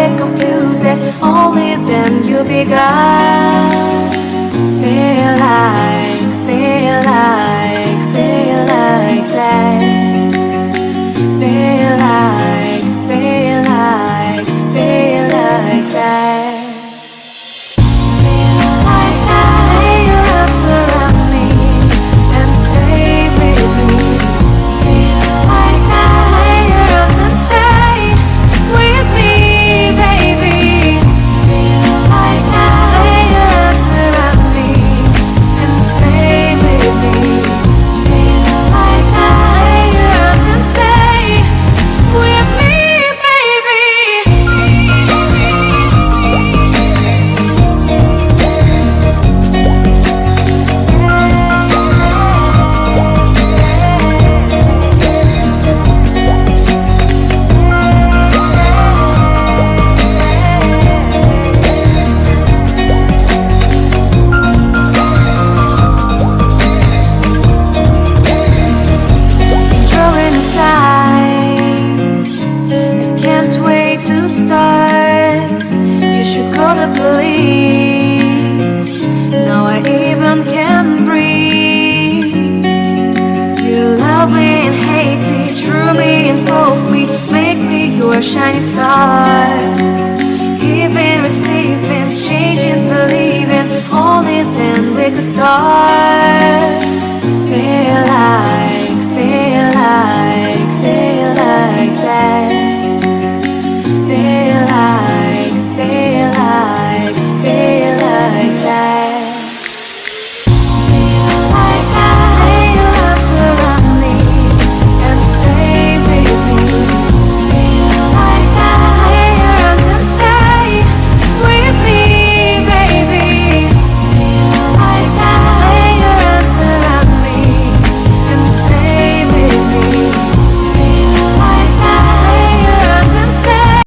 get confused, and only then you begun. Feel like that. Feel like that. You should call the police. Now I even can breathe. You love me and hate me, true me and false me, make me your shining star. Giving, receiving, changing, believing, only then we could start. Feel like